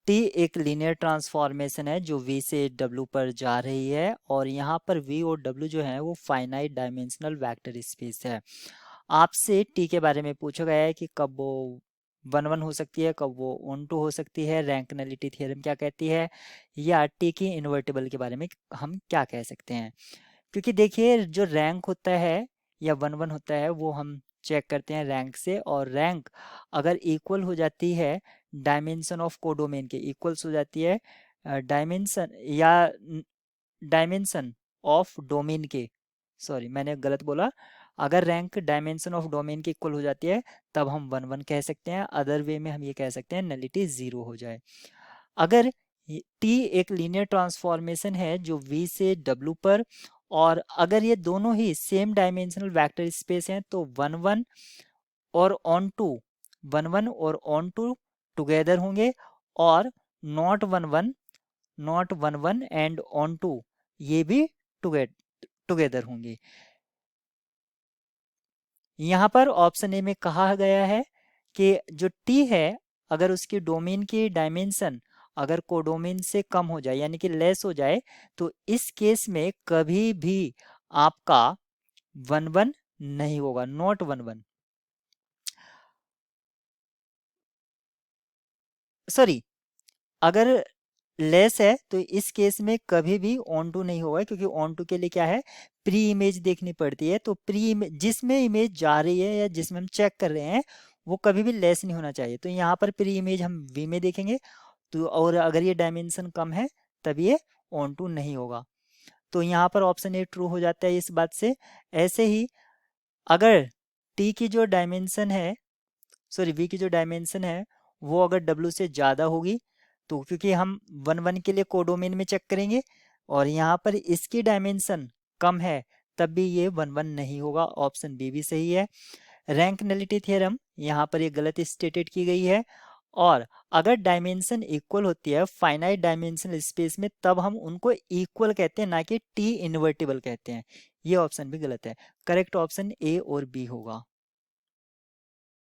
T एक linear transformation है जो वी से डब्ल्यू पर जा रही है और यहाँ पर वी और डब्ल्यू जो है वो फाइनाइट डायमेंशनल वेक्टर स्पेस है। आपसे टी के बारे में पूछा गया है कि कब वो 1 1 हो सकती है, कब वो 1 2 हो सकती है, रैंक नलिटी थ्योरम क्या कहती है, या टी की इन्वर्टिबल के बारे में हम क्या कह सकते हैं। क्योंकि देखिए जो रैंक होता है या 1 1 होता है वो हम चेक करते हैं रैंक से, और रैंक अगर इक्वल हो जाती है डायमेंशन ऑफ कोडोमेन के, इक्वल्स हो जाती है डायमेंशन या डायमेंशन ऑफ डोमेन के, सॉरी मैंने गलत बोला, अगर रैंक डायमेंशन ऑफ डोमेन के इक्वल हो जाती है तब हम 1 1 कह सकते हैं। अदर वे में हम ये कह सकते हैं नलिटी 0 हो जाए। अगर टी एक लीनियर ट्रांसफॉर्मेशन है जो वी से डब्ल्यू पर, और अगर ये दोनों ही सेम डायमेंशनल वेक्टर स्पेस हैं तो 1 1 और ऑन टू 1 1 और ऑन टू टुगेदर होंगे, और naught 1 1 naught 1 1 and on two ये भी टुगेदर होंगे। यहाँ पर ऑप्शन ए में कहा गया है कि जो टी है अगर उसकी डोमेन की डायमेंशन अगर कोडोमेन से कम हो जाए यानी कि लेस हो जाए तो इस केस में कभी भी आपका 1 1 नहीं होगा, नॉट 1 1, सॉरी अगर लेस है तो इस केस में कभी भी ऑन टू नहीं होगा, क्योंकि ऑन टू के लिए क्या है, प्री इमेज देखनी पड़ती है। तो प्री इमेज जिसमें इमेज जा रही है या जिसमें हम चेक कर रहे हैं वो कभी भी लेस नहीं होना चाहिए। तो यहाँ पर प्री इमेज हम वी में देखेंगे तो, और अगर ये डायमेंशन कम है तब ये ऑन टू नहीं होगा। तो यहाँ पर ऑप्शन ए ट्रू हो जाता है इस बात से। ऐसे ही अगर टी की जो डायमेंशन है, सॉरी वी की जो डायमेंशन है वो अगर डब्ल्यू से ज़्यादा होगी, तो क्योंकि हम 1 1 के लिए कोडोमेन में चेक करेंगे और यहाँ पर इसकी डायमेंशन कम है तब भी ये 1 1 नहीं होगा, ऑप्शन बी भी सही है। रैंक नलिटी थ्योरम यहाँ पर ये गलत स्टेटेड की गई है, और अगर डायमेंशन इक्वल होती है फाइनाइट डायमेंशनल स्पेस में तब हम उनको इक्वल कहते हैं, ना कि टी इन्वर्टिबल कहते हैं। ये ऑप्शन भी गलत है। करेक्ट ऑप्शन ए और बी होगा।